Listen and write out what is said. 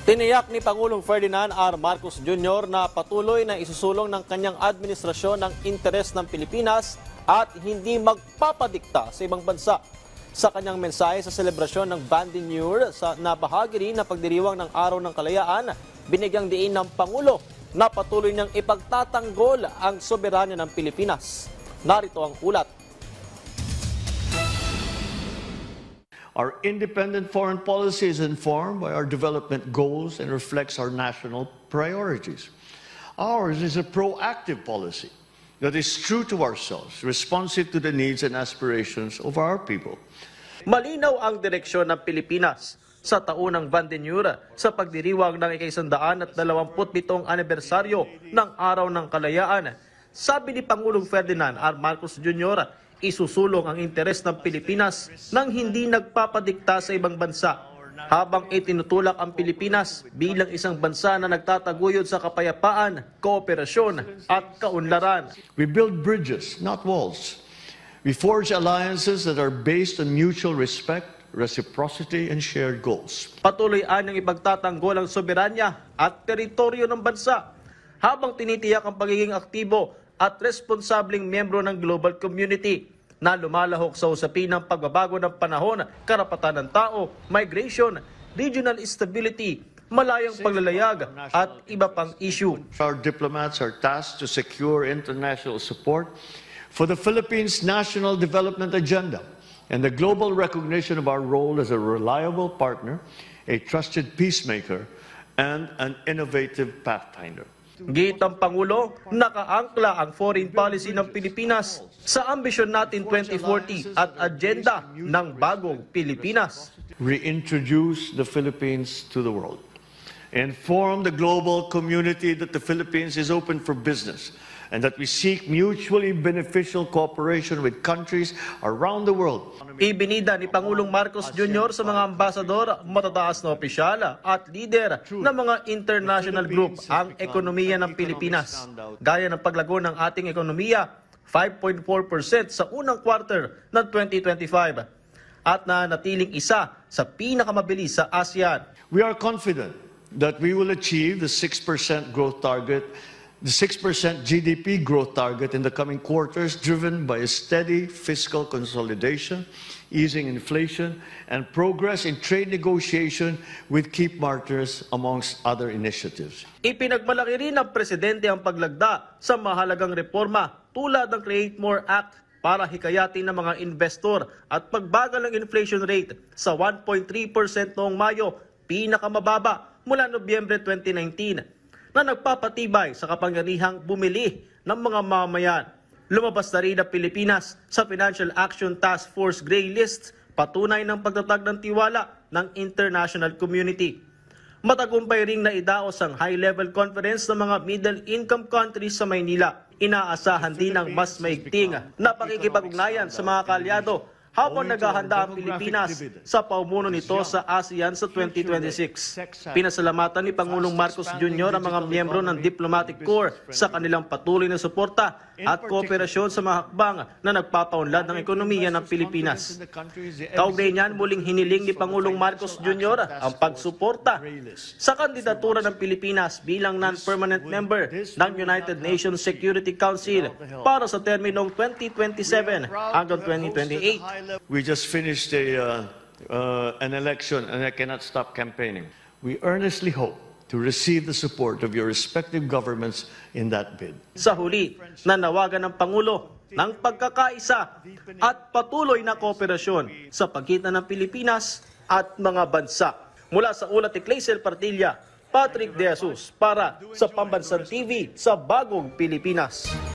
Tiniyak ni Pangulong Ferdinand R. Marcos Jr. na patuloy na isusulong ng kanyang administrasyon ng interes ng Pilipinas at hindi magpapadikta sa ibang bansa. Sa kanyang mensahe sa selebrasyon ng Bandinur na bahagi rin na pagdiriwang ng Araw ng Kalayaan, binigyang diin ng Pangulo na patuloy niyang ipagtatanggol ang soberanya ng Pilipinas. Narito ang ulat. Our independent foreign policy is informed by our development goals and reflects our national priorities. Ours is a proactive policy that is true to ourselves, responsive to the needs and aspirations of our people. Malinaw ang direksyon ng Pilipinas sa taunang Bandinur sa pagdiriwang ng ika-127 anibersaryo ng Araw ng Kalayaan. Sabi ni Pangulong Ferdinand R. Marcos Jr., isusulong ang interes ng Pilipinas nang hindi nagpapadikta sa ibang bansa, habang itinutulak ang Pilipinas bilang isang bansa na nagtataguyod sa kapayapaan, kooperasyon at kaunlaran. We build bridges, not walls. We forge alliances that are based on mutual respect, reciprocity, and shared goals. Patuloy anyang ipagtatanggol ang soberanya at teritoryo ng bansa, habang tinitiyak ang pagiging aktibo at responsableng miyembro ng global community na lumalahok sa usapin ng pagbabago ng panahon, karapatan ng tao, migration, regional stability, malayang paglalayag at iba pang issue. Our diplomats are tasked to secure international support for the Philippines' national development agenda and the global recognition of our role as a reliable partner, a trusted peacemaker, and an innovative pathfinder. Git ang Pangulo, nakaangkla ang foreign policy ng Pilipinas sa ambisyon natin 2040 at agenda ng bagong Pilipinas. Reintroduce the Philippines to the world. Inform the global community that the Philippines is open for business and that we seek mutually beneficial cooperation with countries around the world. Ibinida ni Pangulong Marcos Jr. sa mga ambasador, matataas na opisyal at lider ng mga international group ang ekonomiya ng Pilipinas. Gaya ng paglago ng ating ekonomiya, 5.4% sa unang quarter ng 2025 at nanatiling isa sa pinakamabilis sa ASEAN. We are confident that we will achieve the 6% growth target, the 6% GDP growth target in the coming quarters, driven by a steady fiscal consolidation, easing inflation, and progress in trade negotiation with key partners, amongst other initiatives. Ipinagmalaki rin ng Presidente ang paglagda sa mahalagang reforma tulad ng Create More Act para hikayatin ng mga investor at pagbagal ng inflation rate sa 1.3% noong Mayo, pinakamababa mula Nobyembre 2019. Na nagpapatibay sa kapangyarihang bumili ng mga mamamayan. Lumabas na rin ang Pilipinas sa Financial Action Task Force Gray List, patunay ng pagtatag ng tiwala ng international community. Matagumpay ring naidaos ang high-level conference ng mga middle-income countries sa Maynila. Inaasahan din ang mas maigting na pakikipag-ugnayan sa mga kaalyado habang naghahanda ang Pilipinas sa paumuno nito sa ASEAN sa 2026. Pinasalamatan ni Pangulong Marcos Jr. ang mga miyembro ng Diplomatic Corps sa kanilang patuloy na suporta at kooperasyon sa mga hakbang na nagpapaunlad ng ekonomiya ng Pilipinas. Kaugnay niyan, muling hiniling ni Pangulong Marcos Jr. ang pagsuporta sa kandidatura ng Pilipinas bilang non-permanent member ng United Nations Security Council para sa terminong 2027 hanggang 2028. We just finished an election and I cannot stop campaigning. We earnestly hope to receive the support of your respective governments in that bid. Sa huli, nanawagan ng Pangulo ng pagkakaisa at patuloy na kooperasyon sa pagitan ng Pilipinas at mga bansa. Mula sa ulat ni Claysel Partilla, Patrick De Jesus para sa Pambansang TV sa Bagong Pilipinas.